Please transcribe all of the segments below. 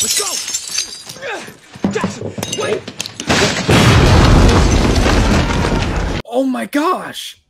Let's go! Jackson, wait! Oh my gosh!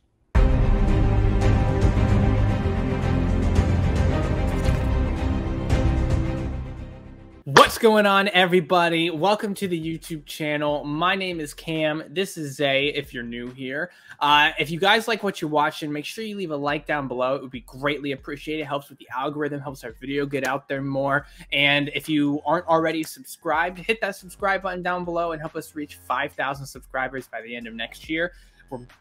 What's going on, everybody? Welcome to the YouTube channel. My name is Cam. This is Zay, if you're new here. If you guys like what you're watching, make sure you leave a like down below. It would be greatly appreciated. It helps with the algorithm, helps our video get out there more. And if you aren't already subscribed, hit that subscribe button down below and help us reach 5,000 subscribers by the end of next year.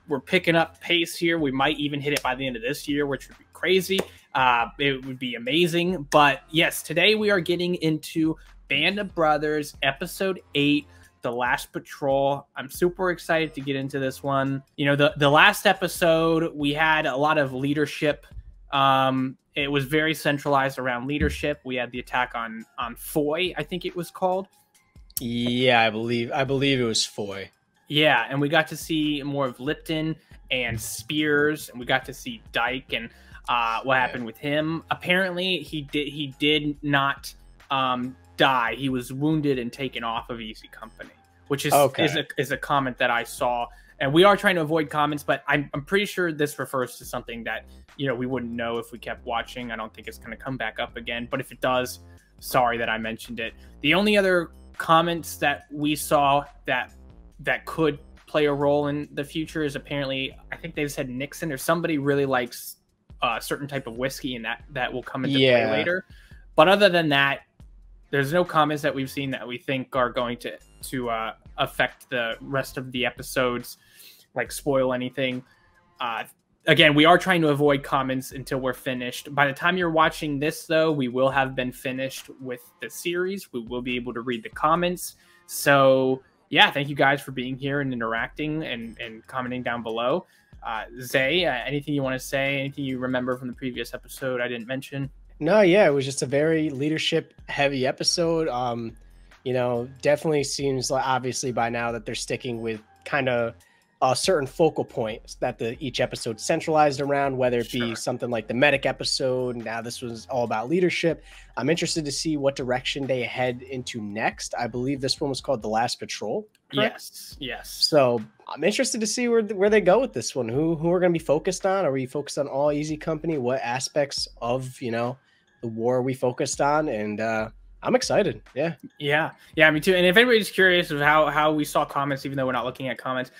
We're picking up pace here. We might even hit it by the end of this year, which would be crazy. It would be amazing. But yes, today we are getting into Band of Brothers, Episode 8, The Last Patrol. I'm super excited to get into this one. You know, the last episode, we had a lot of leadership. It was very centralized around leadership. We had the attack on Foy, I think it was called. Yeah, I believe it was Foy. Yeah, and we got to see more of Lipton and Spears, and we got to see Dyke and what happened with him. Apparently, he did not die. He was wounded and taken off of Easy Company, which is a comment that I saw. And we are trying to avoid comments, but I'm pretty sure this refers to something that, you know, we wouldn't know if we kept watching. I don't think it's going to come back up again, but if it does, sorry that I mentioned it. The only other comments that we saw that could play a role in the future is apparently, I think they said Nixon or somebody really likes a certain type of whiskey, and that will come into play later. But other than that, there's no comments that we've seen that we think are going to affect the rest of the episodes, like spoil anything. Again, we are trying to avoid comments until we're finished. By the time you're watching this, though, we will have been finished with the series. We will be able to read the comments. So yeah, thank you guys for being here and interacting and commenting down below. Zay, anything you want to say? Anything you remember from the previous episode I didn't mention? No, yeah, it was just a very leadership-heavy episode. You know, definitely seems like obviously by now that they're sticking with kind of a certain focal point that each episode centralized around, whether it be something like the medic episode. Now this was all about leadership. I'm interested to see what direction they head into next. I believe this one was called The Last Patrol. Correct? Yes. So I'm interested to see where they go with this one. Who are going to be focused on? Are we focused on all Easy Company? What aspects of, you know, the war are we focused on? And I'm excited. Yeah, me too. And if anybody's curious of how we saw comments, even though we're not looking at comments,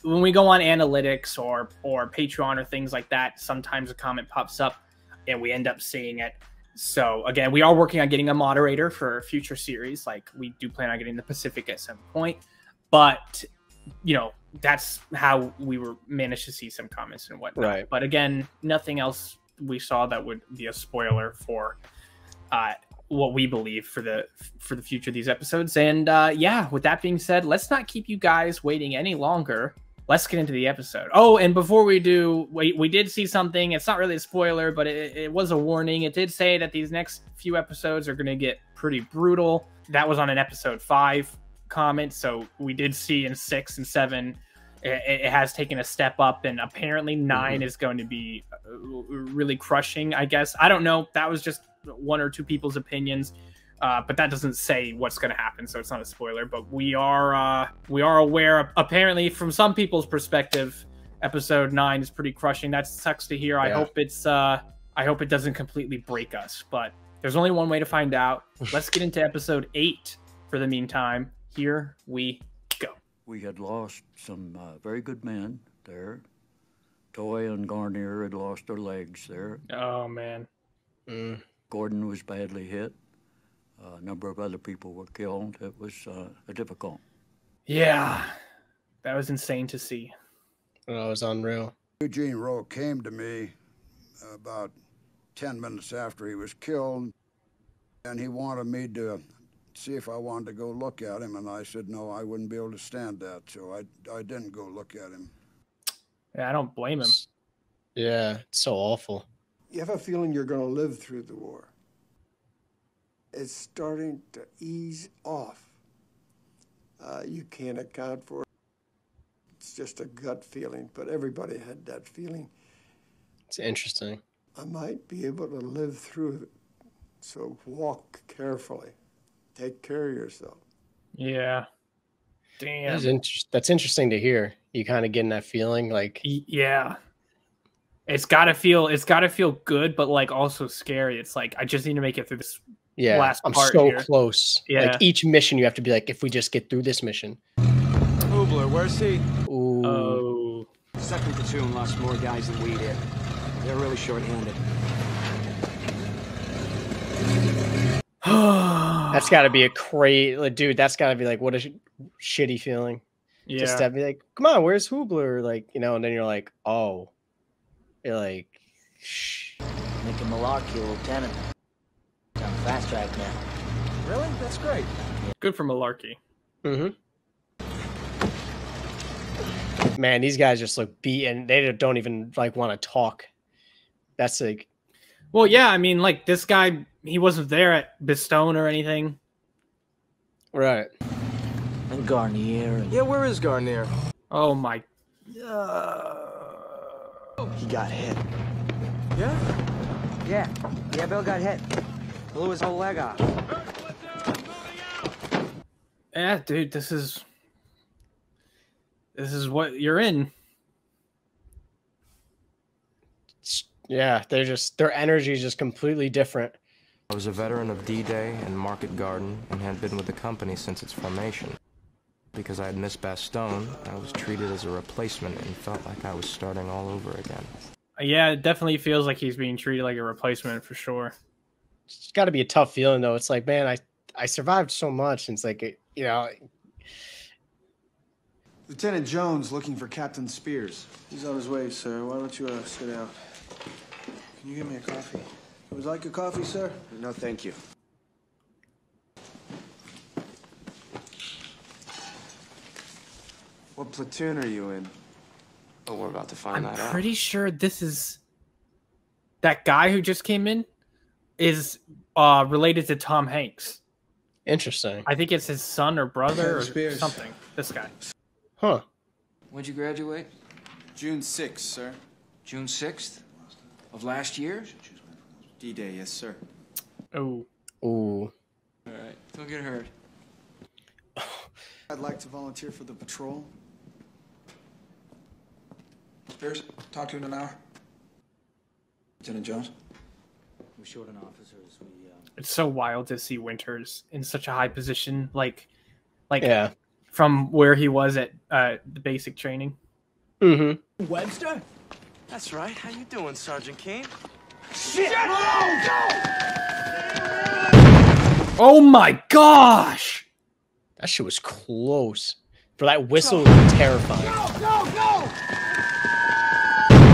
when we go on analytics or Patreon or things like that, sometimes a comment pops up and we end up seeing it. So again, we are working on getting a moderator for a future series. Like, we do plan on getting the Pacific at some point, but you know, that's how we managed to see some comments and whatnot. Right. But again, nothing else we saw that would be a spoiler for what we believe for the future of these episodes. And yeah, with that being said, let's not keep you guys waiting any longer. Let's get into the episode. Oh, and before we do, we did see something. It's not really a spoiler, but it was a warning. It did say that these next few episodes are going to get pretty brutal. That was on an episode 5 comment. So we did see in 6 and 7, it has taken a step up, and apparently 9 is going to be really crushing, I guess. I don't know. That was just one or two people's opinions, but that doesn't say what's going to happen, so it's not a spoiler. But we are aware, apparently, from some people's perspective, episode 9 is pretty crushing. That sucks to hear. Yeah. I hope it doesn't completely break us, but there's only one way to find out. Let's get into episode 8 for the meantime. Here we go. We had lost some very good men there. Toy and Garnier had lost their legs there. Oh, man. Gordon was badly hit. A number of other people were killed. It was difficult. Yeah, that was insane to see. Oh, it was unreal. Eugene Rowe came to me about 10 minutes after he was killed, and he wanted me to see if I wanted to go look at him, and I said no, I wouldn't be able to stand that, so I didn't go look at him. Yeah, I don't blame him. Yeah, it's so awful. You have a feeling you're going to live through the war. It's starting to ease off. You can't account for it. It's just a gut feeling, but everybody had that feeling. It's interesting. I might be able to live through it, so walk carefully. Take care of yourself. Yeah. Damn. That's interesting to hear. You kind of getting that feeling, like Yeah. It's gotta feel good, but like also scary. It's like I just need to make it through this last I'm part so here. close. Yeah. Like each mission, you have to be like, if we just get through this mission. Hubler, where's he? Ooh. Oh. Second platoon lost more guys than we did. They're really short-handed. That's got to be a crazy, dude. That's got to be like, what a shitty feeling. Yeah. Just to be like, come on, where's Hubler? Like, you know, and then you're like, oh, you're like, shh. Making Malarkey a lieutenant. He's on fast track now. Really? That's great. Good for Malarkey. Mm-hmm. Man, these guys just look beaten. They don't even like want to talk. That's like, Well, yeah, I mean, like this guy, he wasn't there at Bastogne or anything. right. And Garnier. And... Yeah, where is Garnier? Oh my. He got hit. Yeah? Yeah, Bill got hit. Blew his whole leg off. Yeah, dude, this is what you're in. Yeah, their energy is just completely different. I was a veteran of D-Day and Market Garden and had been with the company since its formation. Because I had missed Bastogne, I was treated as a replacement and felt like I was starting all over again. Yeah, it definitely feels like he's being treated like a replacement for sure. It's got to be a tough feeling though. It's like, man, I survived so much. And it's like, you know, Lieutenant Jones looking for Captain Spears. He's on his way, sir. Why don't you sit down? Can you give me a coffee? Would you like a coffee, sir? No, thank you. What platoon are you in? Oh, we're about to find I'm that out. pretty sure this is that guy who just came in is related to Tom Hanks. interesting. I think it's his son or brother or Spears. something. This guy. Huh. When'd you graduate? June 6th, sir. June 6th? Of last year? D-Day, yes, sir. Oh. Ooh. Alright, don't get hurt. I'd like to volunteer for the patrol. Spears, talk to you in an hour. Lieutenant Jones? We're short on officers. It's so wild to see Winters in such a high position, like Yeah. from where he was at the basic training. Mm-hmm. Webster? That's right. How you doing, Sergeant Kane? Oh my gosh! That shit was close. For that whistle was terrifying. Go!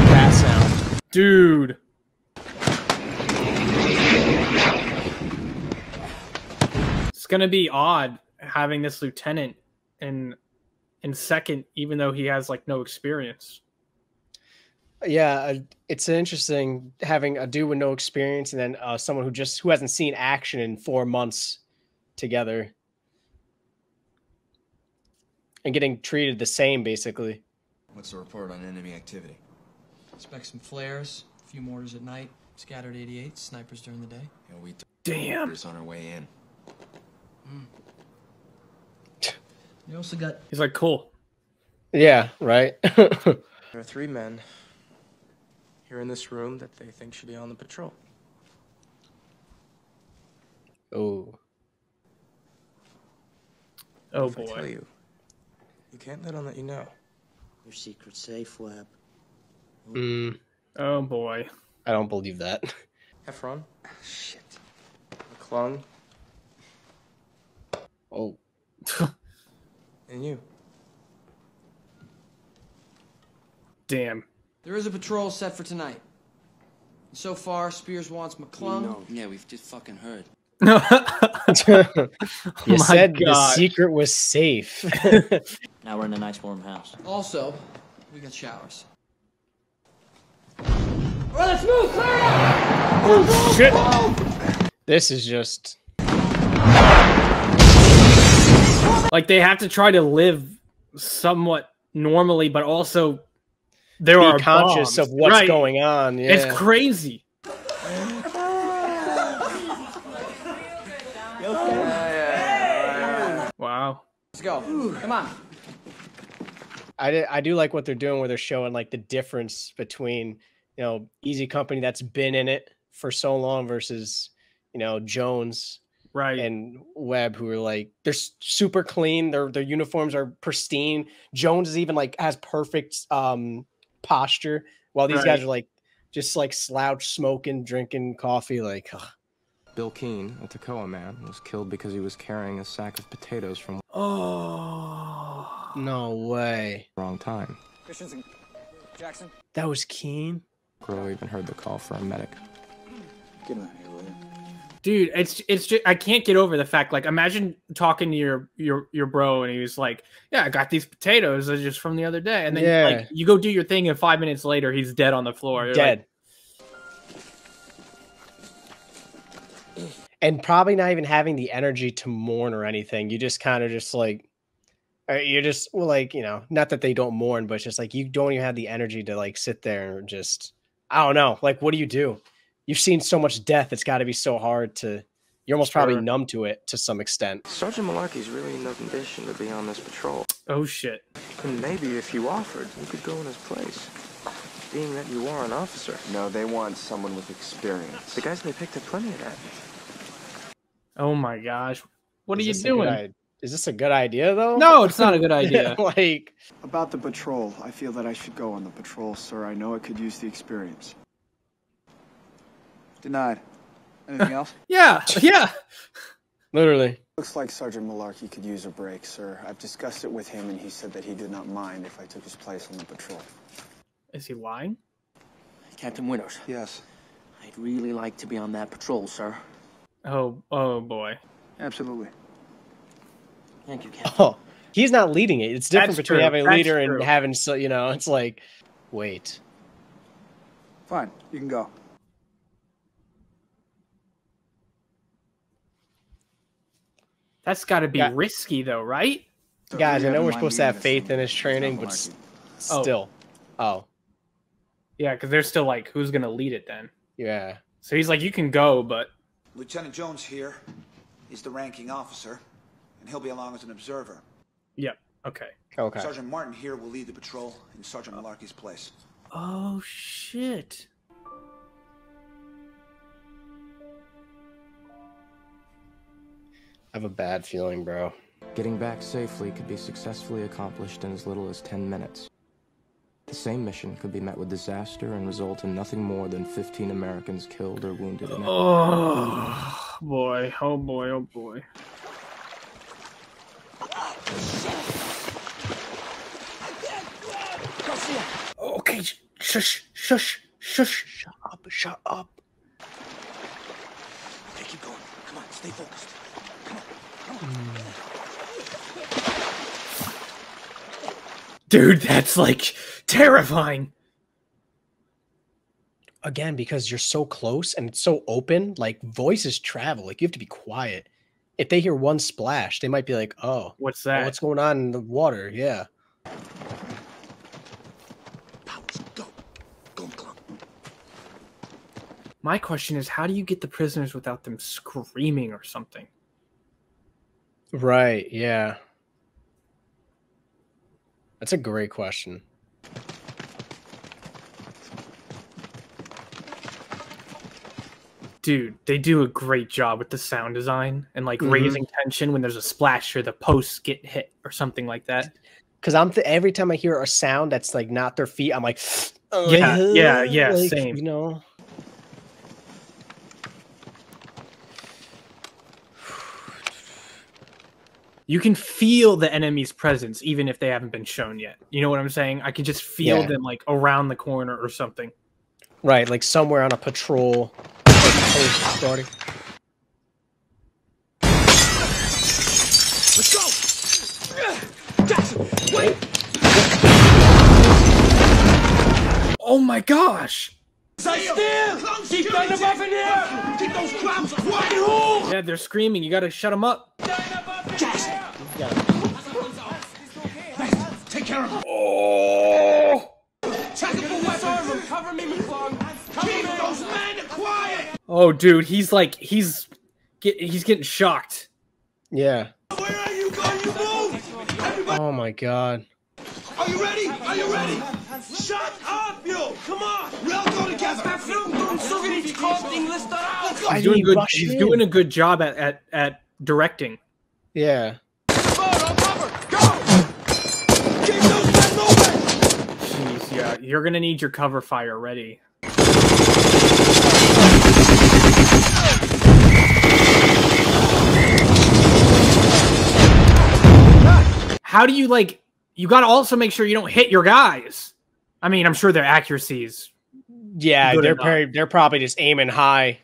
That sound. Dude. It's gonna be odd having this lieutenant in second, even though he has like no experience. Yeah, it's interesting having a dude with no experience and then someone who hasn't seen action in 4 months together and getting treated the same, basically. What's the report on enemy activity? Expect some flares, a few mortars at night, scattered 88s, snipers during the day. Yeah, we Damn. on our way in. You also got... He's like, cool. Yeah, right. There are 3 men here in this room that they think should be on the patrol. Oh. Oh If I tell boy. you, you can't let on that you know. Your secret safe, Webb. Oh boy. I don't believe that. Heffron. Shit. McClung. Oh. And you. Damn. There is a patrol set for tonight. So far, Spears wants McClung. Yeah, we've just fucking heard. You my said the God. secret was safe. Now we're in a nice warm house. Also, we got showers. Let's move! Clear it out! Oh, shit. This is just... Like they have to try to live somewhat normally, but also there are be conscious bombs. of what's Right. going on. Yeah. It's crazy. Let's go. Come on. I do like what they're doing, where they're showing like the difference between, you know, Easy Company that's been in it for so long versus, you know, Jones and Webb, who are like, they're super clean. Their uniforms are pristine. Jones is even like has perfect posture, while these guys are like just like slouch smoking, drinking coffee. Like, ugh. Bill Keane, a Toccoa man, was killed because he was carrying a sack of potatoes from no way. wrong time. Christensen, Jackson. That was Keane. Crow even heard the call for a medic. Get him out of here, will you? Dude, it's just, I can't get over the fact, like, imagine talking to your bro and he was like, yeah, I got these potatoes just from the other day, and then like you go do your thing and 5 minutes later he's dead on the floor. You're dead. Like, and probably not even having the energy to mourn or anything. You just kind of just like, you're just like, you know, not that they don't mourn, but it's just like, you don't even have the energy to like sit there and just, I don't know. Like, what do you do? You've seen so much death. It's got to be so hard to, you're almost probably numb to it to some extent. Sergeant Malarkey's really in no condition to be on this patrol. Oh shit. And maybe if you offered, you could go in his place. Being that you are an officer. No, they want someone with experience. The guys they picked have plenty of that. Oh my gosh. What are you doing? Is this a good idea, though? No, it's not a good idea. Like, about the patrol, I feel that I should go on the patrol, sir. I know I could use the experience. Denied. Anything else? Yeah. Literally. Looks like Sergeant Malarkey could use a break, sir. I've discussed it with him, and he said that he did not mind if I took his place on the patrol. Is he lying? Captain Winters. Yes. I'd really like to be on that patrol, sir. Oh boy. Absolutely. Thank you, Captain. Oh, he's not leading it. It's different between having a leader and having, so you know, it's like, wait. Fine, you can go. That's got to be risky, though, right? Guys, I know we're supposed to have faith in his training, but still. Oh. Yeah, because they're still like, who's going to lead it then? Yeah. So he's like, you can go, but... Lieutenant Jones here is the ranking officer, and he'll be along as an observer. Yep. Okay. Sergeant Martin here will lead the patrol in Sergeant Malarkey's place. Oh, shit. I have a bad feeling, bro. Getting back safely could be successfully accomplished in as little as 10 minutes. The same mission could be met with disaster and result in nothing more than 15 Americans killed or wounded in it. Oh, boy. Oh, boy. Oh, boy. Okay, shush. Shut up. Okay, keep going. Come on, stay focused. Dude, that's like terrifying. Again, because you're so close and it's so open, like voices travel. Like you have to be quiet. If they hear one splash, they might be like, "Oh, what's that? What's going on in the water?" Yeah. My question is, how do you get the prisoners without them screaming or something? Right. Yeah. That's a great question. Dude, they do a great job with the sound design and like raising tension when there's a splash or the posts get hit or something like that. Because every time I hear a sound that's like not their feet, I'm like, yeah, like, same. You know. You can feel the enemy's presence even if they haven't been shown yet. You know what I'm saying? I can just feel them like around the corner or something. Right, like somewhere on a patrol. Starting. Let's go! Jackson, wait! Oh my gosh! Stay still! Keep thunder buff in here! Keep those crowds quiet! Yeah, they're screaming. You gotta shut them up. Jackson! Take care of him! Oh! Check him for weapons! Cover me, MacLeod! Keep those men quiet! Oh, dude, he's like, he's getting shocked. Yeah. Where are you going? You move! Oh my god. Are you ready? Are you ready? Shut up, you! Come on! We all go together! He's doing a good job at directing. Yeah. Jeez, yeah. You're gonna need your cover fire ready. How do you like? You got to also make sure you don't hit your guys. I mean, I'm sure their accuracies. Yeah, they're probably just aiming high.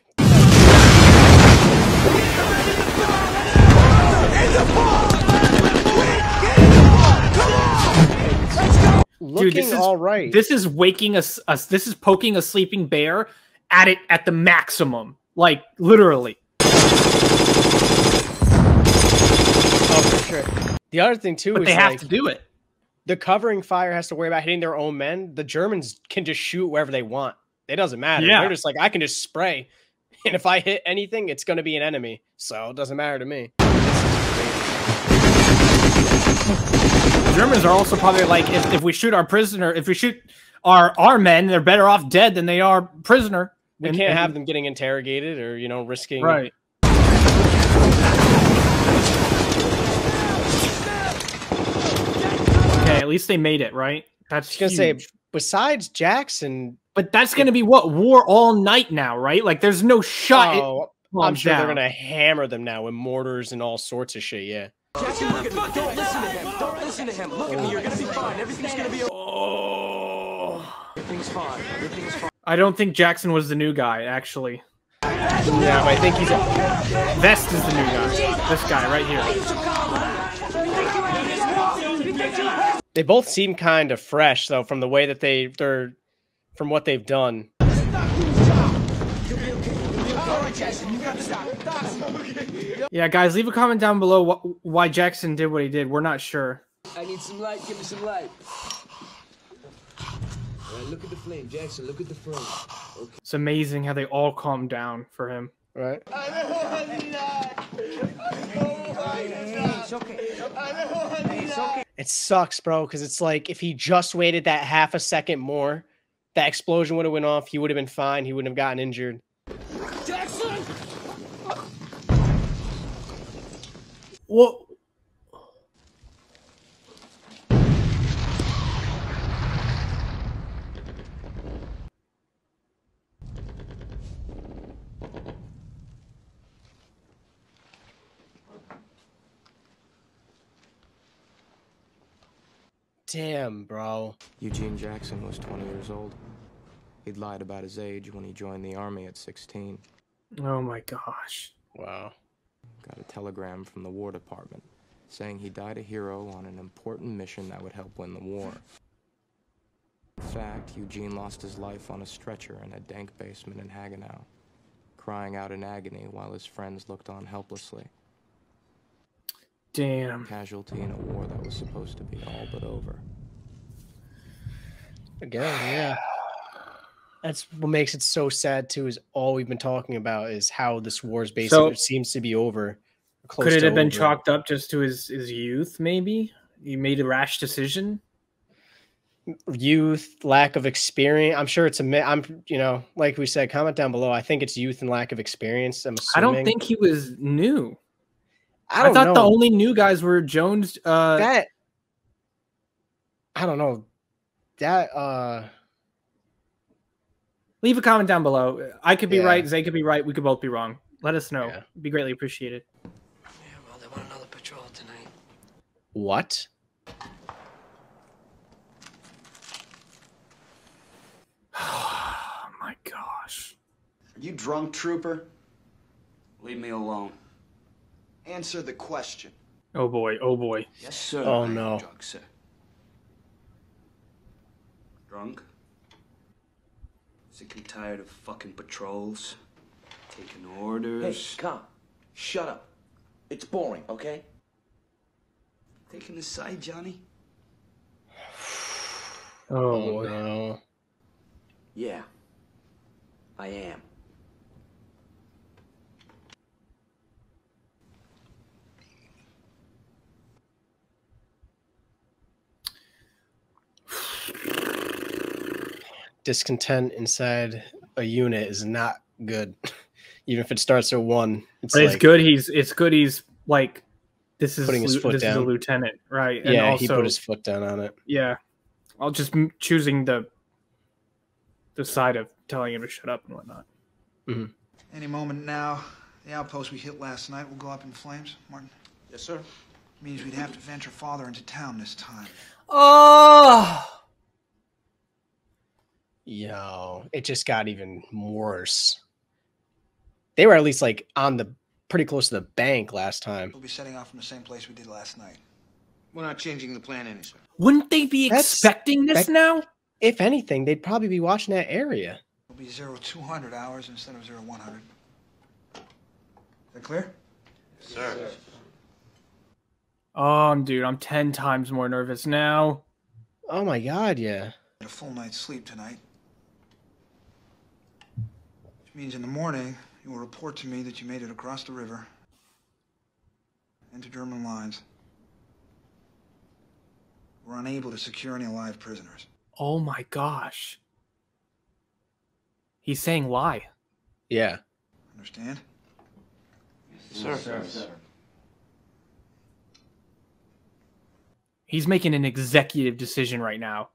Dude, this is all right. This is waking us. This is poking a sleeping bear at it at the maximum, like literally. Oh, for sure. The other thing too But is they have like, to do it. The covering fire has to worry about hitting their own men. The Germans can just shoot wherever they want. It doesn't matter. Yeah. They're just like, I can just spray, and if I hit anything, it's going to be an enemy. So it doesn't matter to me. The Germans are also probably like, if we shoot our prisoner, if we shoot our men, they're better off dead than they are prisoner. We can't have them getting interrogated or, you know, risking. Right. Okay, at least they made it, right? That's gonna say, besides Jackson, but that's gonna be what, war all night now, right? Like, there's no shot. Oh, I'm sure they're gonna hammer them now with mortars and all sorts of shit. Yeah. Jackson, look at me. Don't listen to him. Don't listen to him. Look at me. You're gonna be fine. Everything's gonna be. Everything's fine. Everything's fine. I don't think Jackson was the new guy, actually. Yeah, but I think he's. Vest is the new guy. This guy right here. They both seem kind of fresh, though, from the way that they're from what they've done. Yeah, guys, leave a comment down below why Jackson did what he did. We're not sure. I need some light. Give me some light. All right, look at the flame, Jackson. Look at the flame. Okay. It's amazing how they all calmed down for him. Right. It sucks, bro, because it's like if he just waited that half a second more, that explosion would have went off. He would have been fine. He wouldn't have gotten injured. Jackson! What? Damn, bro. Eugene Jackson was 20 years old. He'd lied about his age when he joined the army at 16. Oh my gosh. Wow. Got a telegram from the War Department saying he died a hero on an important mission that would help win the war. In fact, Eugene lost his life on a stretcher in a dank basement in Hagenau, crying out in agony while his friends looked on helplessly. Damn. Casualty in a war that was supposed to be all but over. Again, yeah. That's what makes it so sad too. Is all we've been talking about is how this war is basically seems to be over. Could it have been chalked up just to his youth? Maybe he made a rash decision. Youth, lack of experience. I'm sure it's you know, like we said, comment down below. I think it's youth and lack of experience. I'm assuming. I don't think he was new. I thought know. the only new guys were Jones. That I don't know. That leave a comment down below. I could be Yeah. right. Zay could be right. We could both be wrong. Let us know. Yeah. It'd be greatly appreciated. Yeah, well, they want another patrol tonight. What? Oh my gosh. Are you drunk, trooper? Leave me alone. Answer the question. Oh boy. Oh boy. Yes, sir. Oh, I am no. drunk, sir. Drunk? Sick and tired of fucking patrols? Taking orders? Hey, calm. Shut up. It's boring, okay? Taking a side, Johnny? Oh boy. No. Yeah. I am. discontent inside a unit is not good. Even if it starts at 1, it's good. It's good. He's like, this is putting his foot down. Is a lieutenant, right? Yeah, and also, he put his foot down on it. Yeah, I'll just choosing the side of telling him to shut up and whatnot. Mm-hmm. Any moment now, the outpost we hit last night will go up in flames. Martin. Yes, sir. Means we'd have to venture farther into town this time. Oh. Yo, it just got even worse. They were at least like on the pretty close to the bank last time. We'll be setting off from the same place we did last night. We're not changing the plan any, sir. Wouldn't they be expecting this now? If anything, they'd probably be watching that area. It'll be 0200 hours instead of 0100. Is that clear? Yes, sir. Oh, dude, I'm 10 times more nervous now. Oh my God, yeah. A full night's sleep tonight. Which means in the morning, you will report to me that you made it across the river into German lines. We're unable to secure any live prisoners. Oh my gosh. He's saying lie. Yeah. Understand? Yes, sir. He's making an executive decision right now.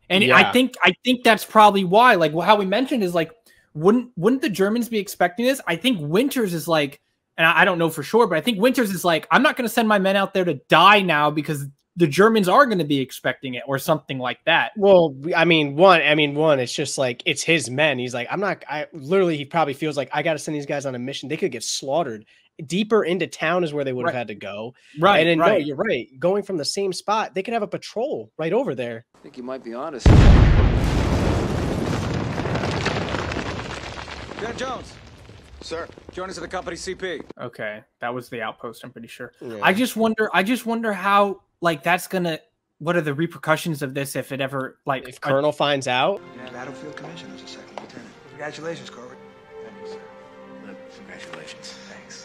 And yeah. I think that's probably why. Like how we mentioned is like, wouldn't the Germans be expecting this? I think Winters is like, and I don't know for sure, but I think Winters is like, I'm not going to send my men out there to die now because the Germans are going to be expecting it or something like that. Well, I mean, one, it's just like, it's his men. He's like, he probably feels like I got to send these guys on a mission. They could get slaughtered. Deeper into town is where they would have had to go. Right. And then, no, you're right. Going from the same spot, they could have a patrol right over there. I think you might be honest. Lieutenant Jones. Sir. Join us at the company CP. Okay. That was the outpost, I'm pretty sure. Yeah. I just wonder how, like, what are the repercussions of this if it ever, like... If Colonel finds out? Yeah, Battlefield Commission as a second lieutenant. Congratulations, Corbett. Thank you, sir. Congratulations. Thanks.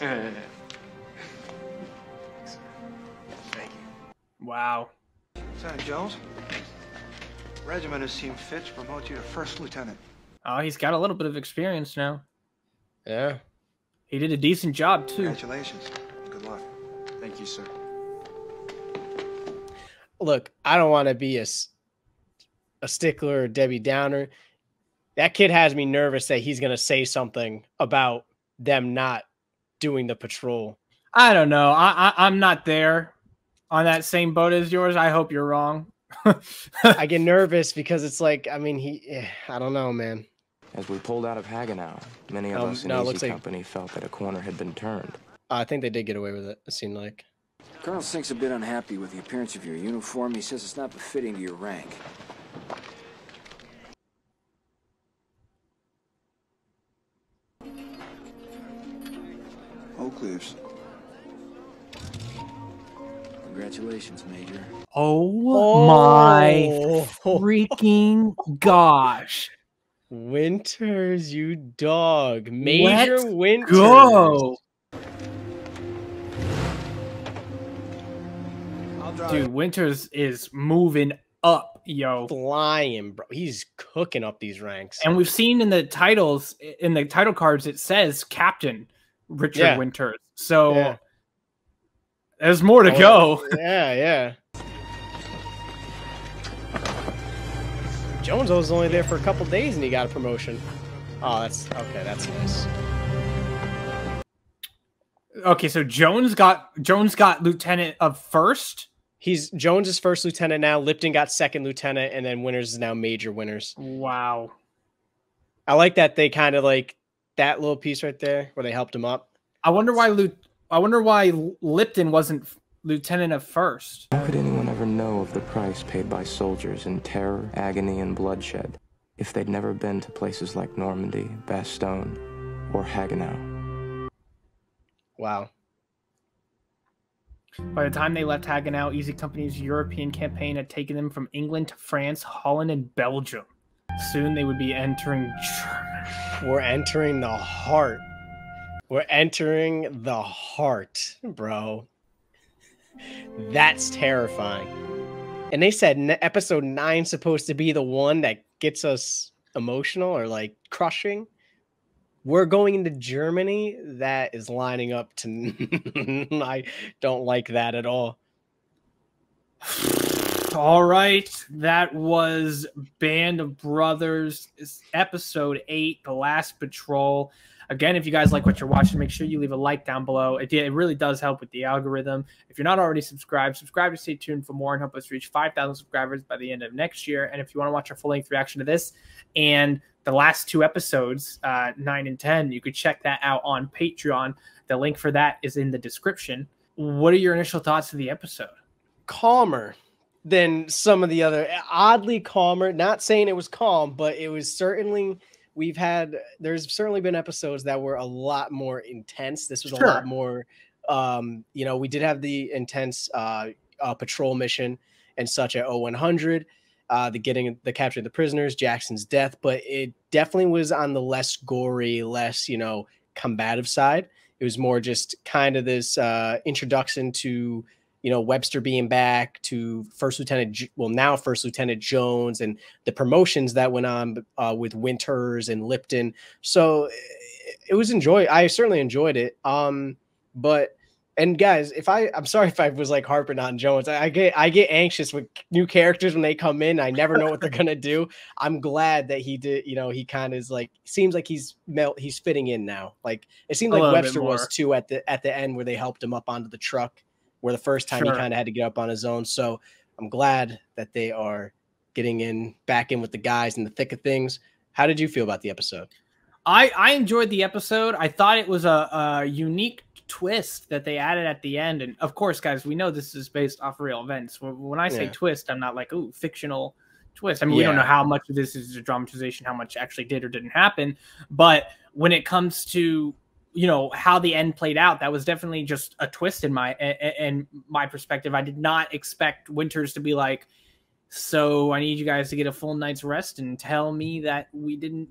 Thank you. Wow. Lieutenant Jones, the regiment has seen fit to promote you to first lieutenant. Oh, he's got a little bit of experience now. Yeah. He did a decent job, too. Congratulations. Good luck. Thank you, sir. Look, I don't want to be a stickler or Debbie Downer. That kid has me nervous that he's going to say something about them not doing the patrol. I don't know. I'm not there on that same boat as yours. I hope you're wrong. I get nervous because it's like, I mean, I don't know, man. As we pulled out of Hagenau, many of us in Easy Company felt that a corner had been turned. I think they did get away with it, it seemed like. Colonel Sink's a bit unhappy with the appearance of your uniform. He says it's not befitting to your rank. Oak leaves. Congratulations, Major. Oh my freaking gosh. Winters, you dog. Major Winters. Go. Dude, Winters is moving up, yo. Flying, bro. He's cooking up these ranks. And we've seen in the titles, in the title cards, it says Captain Richard Winters. So there's more to go. Yeah. Jones was only there for a couple days and he got a promotion. Oh, that's okay. That's nice. Okay, so Jones got lieutenant of first. He's Jones's first lieutenant now. Lipton got second lieutenant, and then Winters is now Major Winters. Wow. I like that they kind of like that little piece right there where they helped him up. I wonder why Lipton wasn't lieutenant of first. How could anyone ever know of the price paid by soldiers in terror, agony, and bloodshed if they'd never been to places like Normandy, Bastogne, or Hagenau? Wow. By the time they left Hagenau, Easy Company's European campaign had taken them from England to France, Holland, and Belgium. Soon they would be entering Germany. We're entering the heart. We're entering the heart, bro. That's terrifying. And they said episode 9 supposed to be the one that gets us emotional or like crushing. We're going into Germany. That is lining up to I don't like that at all. All right, that was Band of Brothers, episode 8, The Last Patrol. Again, if you guys like what you're watching, make sure you leave a like down below. It really does help with the algorithm. If you're not already subscribed to stay tuned for more and help us reach 5,000 subscribers by the end of next year. And if you want to watch a full-length reaction to this and the last 2 episodes, 9 and 10, you could check that out on Patreon. The link for that is in the description. What are your initial thoughts of the episode? Calmer than some of the other, oddly calmer. Not saying it was calm, but it was certainly, there's certainly been episodes that were a lot more intense. This was a lot more, we did have the intense patrol mission and such at 0100, the capturing the prisoners, Jackson's death, but it definitely was on the less gory, less, combative side. It was more just kind of this introduction to, Webster being back, to now First Lieutenant Jones, and the promotions that went on with Winters and Lipton. So it was I certainly enjoyed it. And guys, I'm sorry if I was like harping on Jones. I get anxious with new characters when they come in. I never know what they're gonna do. I'm glad that he did. He kind of is like, seems like he's fitting in now. Like it seemed like Webster was too at the end where they helped him up onto the truck, where the first time he kind of had to get up on his own. So I'm glad that they are getting back in with the guys in the thick of things. How did you feel about the episode? I enjoyed the episode. I thought it was a unique twist that they added at the end. And of course, guys, we know this is based off real events. When I say twist, I'm not like, ooh, fictional twist. I mean, we don't know how much of this is a dramatization, how much actually did or didn't happen. But when it comes to how the end played out, that was definitely just a twist in my perspective. I did not expect Winters to be like, so I need you guys to get a full night's rest and tell me that we didn't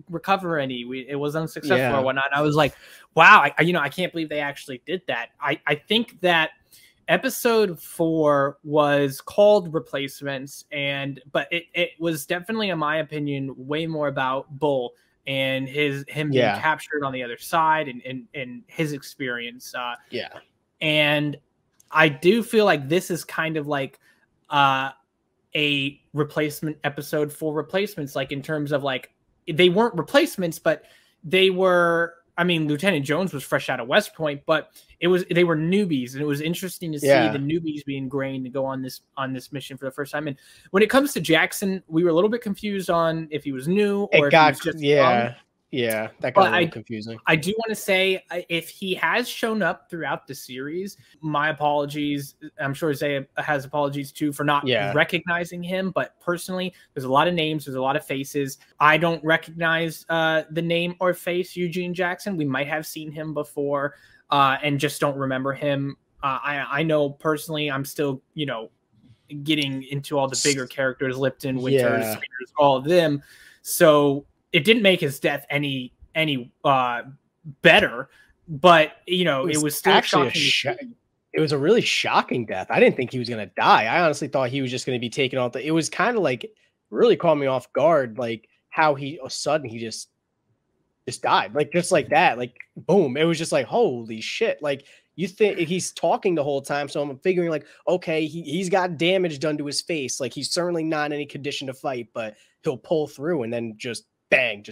recover any. It was unsuccessful or whatnot. And I was like, wow, I can't believe they actually did that. I think that episode 4 was called Replacements, but it was definitely, in my opinion, way more about Bull and him being captured on the other side and his experience. And I do feel like this is kind of like a replacement episode for replacements, like in terms of like, they weren't replacements, but they were, I mean, Lieutenant Jones was fresh out of West Point, but they were newbies, and it was interesting to see the newbies being trained to go on this mission for the first time. And when it comes to Jackson, we were a little bit confused on if he was new or if he was just young. That got a little confusing. I do want to say, if he has shown up throughout the series, my apologies. I'm sure Zay has apologies too for not recognizing him. But personally, there's a lot of names, there's a lot of faces. I don't recognize the name or face Eugene Jackson. We might have seen him before and just don't remember him. I know personally, I'm still, getting into all the bigger characters, Lipton, Winters, Spears, all of them. So it didn't make his death any better, but it was still actually it was a really shocking death. I didn't think he was going to die. I honestly thought he was just going to be taken off. It was kind of like really caught me off guard, like how he just died, like just like that, like boom. It was just like, holy shit. Like you think he's talking the whole time. So I'm figuring like, okay, he's got damage done to his face. Like he's certainly not in any condition to fight, but he'll pull through, and then just bang,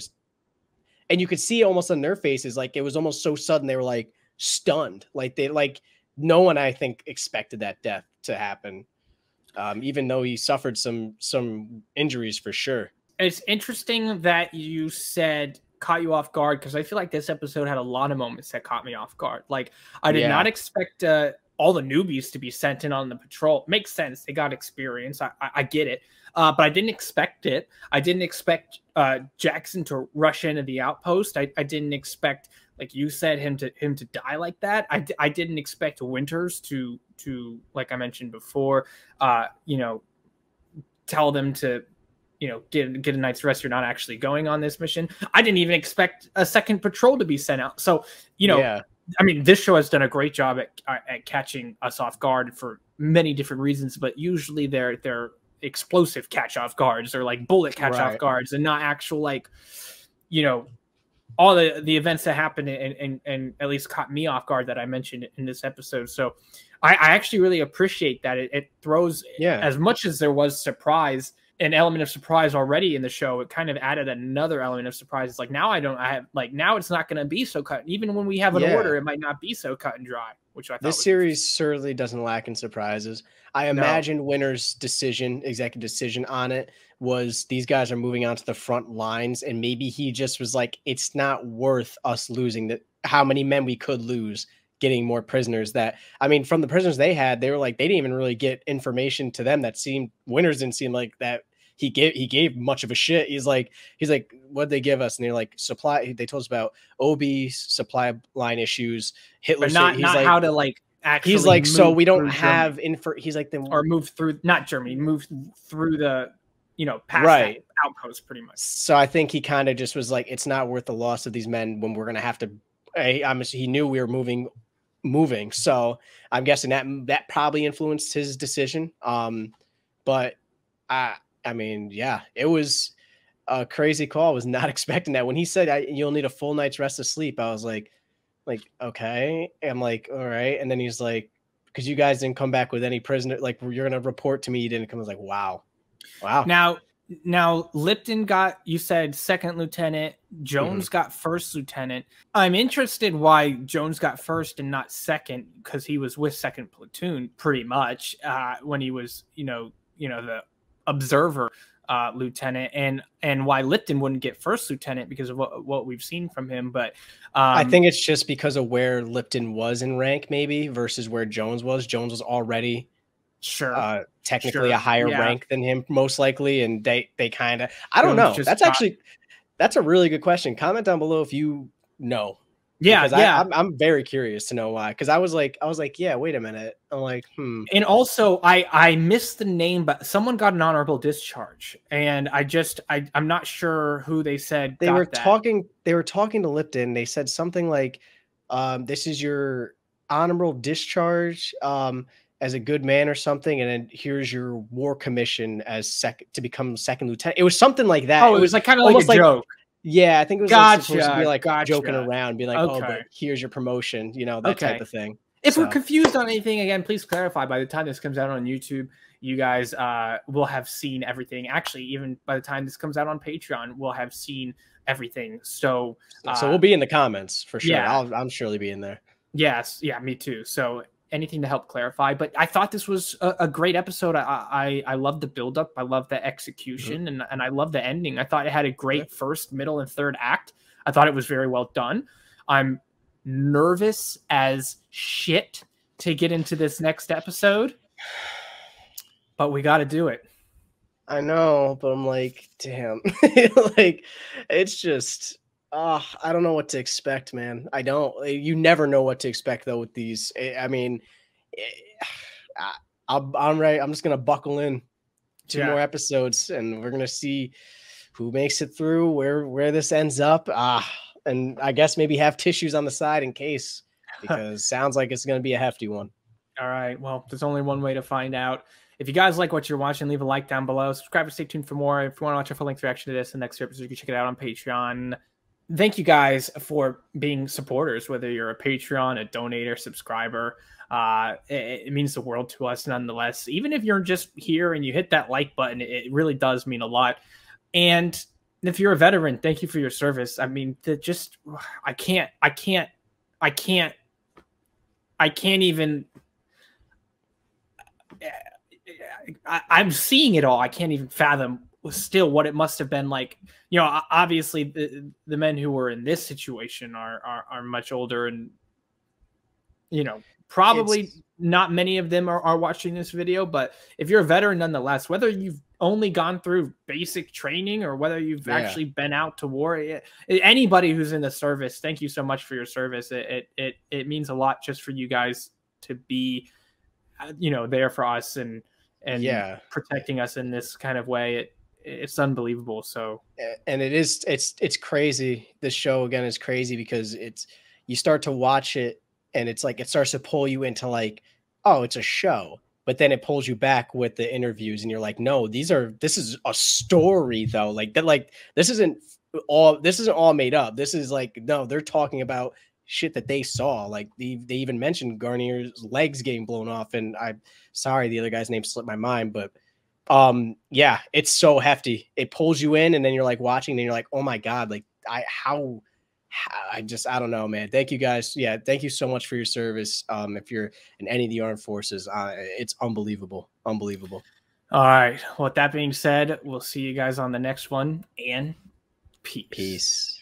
and you could see almost on their faces, like it was almost so sudden. They were like stunned. Like no one, I think, expected that death to happen. Even though he suffered some injuries for sure. It's interesting that you said caught you off guard, because I feel like this episode had a lot of moments that caught me off guard. Like I did not expect all the newbies to be sent in on the patrol. Makes sense. They got experience. I get it. But I didn't expect it. I didn't expect Jackson to rush into the outpost. I didn't expect, like you said, him to die like that. I didn't expect Winters to like I mentioned before, tell them to, get a night's rest. You're not actually going on this mission. I didn't even expect a second patrol to be sent out. So, I mean, this show has done a great job at catching us off guard for many different reasons, but usually they're explosive catch off guards or like bullet catch off Right. guards, and not actual like, you know, all the events that happened and at least caught me off guard that I mentioned in this episode. So I actually really appreciate that it throws, as much as there was surprise, an element of surprise already in the show, it kind of added another element of surprise. It's like, now now it's not going to be so cut. Even when we have an order, it might not be so cut and dry, which I thought this series certainly doesn't lack in surprises. I imagine Winter's executive decision on it was these guys are moving on to the front lines, and maybe he just was like, it's not worth us losing how many men we could lose getting more prisoners. That, I mean, from the prisoners they had, they were like, they didn't even really get information to them that seemed, Winters didn't seem like that he gave much of a shit. He's like, what'd they give us? And they're like, supply. They told us about OB supply line issues, Hitler, but not like, how to like actually. He's like, so we don't have info. He's like, or move through, not Germany, move through the, past that outpost pretty much. So I think he kind of just was like, it's not worth the loss of these men when we're gonna have to. He knew we were moving. So I'm guessing that probably influenced his decision. But I mean, yeah, it was a crazy call. I was not expecting that. When he said you'll need a full night's rest of sleep, I was like, okay. I'm like, all right. And then he's like, because you guys didn't come back with any prisoner, like you're gonna report to me, you didn't come. I was like, wow. Now Lipton got, you said, second lieutenant. Jones got first lieutenant. I'm interested why Jones got first and not second, because he was with second platoon pretty much when he was, the observer lieutenant, and why Lipton wouldn't get first lieutenant because of what we've seen from him. But I think it's just because of where Lipton was in rank, maybe, versus where Jones was. Jones was already technically a higher rank than him, most likely, and they kind of, I don't know. That's a really good question. Comment down below if you know. I'm very curious to know why, because I was like, yeah, wait a minute. I'm like, And also, I missed the name, but someone got an honorable discharge, and I'm not sure who they said they were talking to Lipton. They said something like, this is your honorable discharge as a good man or something, and then here's your war commission as to become second lieutenant. It was something like that. Oh, it was like kind of like a joke. Yeah, I think it was supposed to be like joking around, be like, oh, but here's your promotion, that type of thing. If we're confused on anything, again, please clarify. By the time this comes out on YouTube, you guys will have seen everything. Actually, even by the time this comes out on Patreon, we'll have seen everything. So we'll be in the comments for sure. Yeah. I'll surely be in there. Yes, yeah, me too. So anything to help clarify. But I thought this was a great episode. I love the buildup. I love the execution, and I love the ending. I thought it had a great first, middle, and third act. I thought it was very well done. I'm nervous as shit to get into this next episode, but we got to do it. I know, but I'm like, damn. Like, it's just... I don't know what to expect, man. I don't. You never know what to expect though with these. I mean, I'm ready. I'm just gonna buckle in. Two more episodes, and we're gonna see who makes it through, where this ends up. And I guess maybe have tissues on the side in case, because sounds like it's gonna be a hefty one. All right. Well, there's only one way to find out. If you guys like what you're watching, leave a like down below. Subscribe and stay tuned for more. If you want to watch a full-length reaction to this and next episode, you can check it out on Patreon. Thank you guys for being supporters, whether you're a Patreon, a donator, subscriber. It means the world to us nonetheless. Even if you're just here and you hit that like button, it really does mean a lot. And if you're a veteran, thank you for your service. I mean, I can't even, I'm seeing it all. I can't even fathom still what it must have been like. Obviously the men who were in this situation are much older, and probably not many of them are watching this video. But if you're a veteran nonetheless, whether you've only gone through basic training or whether you've actually been out to war, anybody who's in the service, thank you so much for your service. It means a lot just for you guys to be there for us and protecting us in this kind of way. It's unbelievable. So, and it's crazy. This show again is crazy because you start to watch it and it's like, it starts to pull you into like, oh, it's a show, but then it pulls you back with the interviews, and you're like, no, this is a story though. Like that, like this isn't all made up. This is like, no, they're talking about shit that they saw. Like they even mentioned Garnier's legs getting blown off, and I'm sorry, the other guy's name slipped my mind, but yeah, it's so hefty. It pulls you in, and then you're like watching, and you're like, oh my God, like I don't know, man. Thank you guys. Yeah, thank you so much for your service. If you're in any of the armed forces, it's unbelievable. Unbelievable. All right. Well, with that being said, we'll see you guys on the next one, and peace.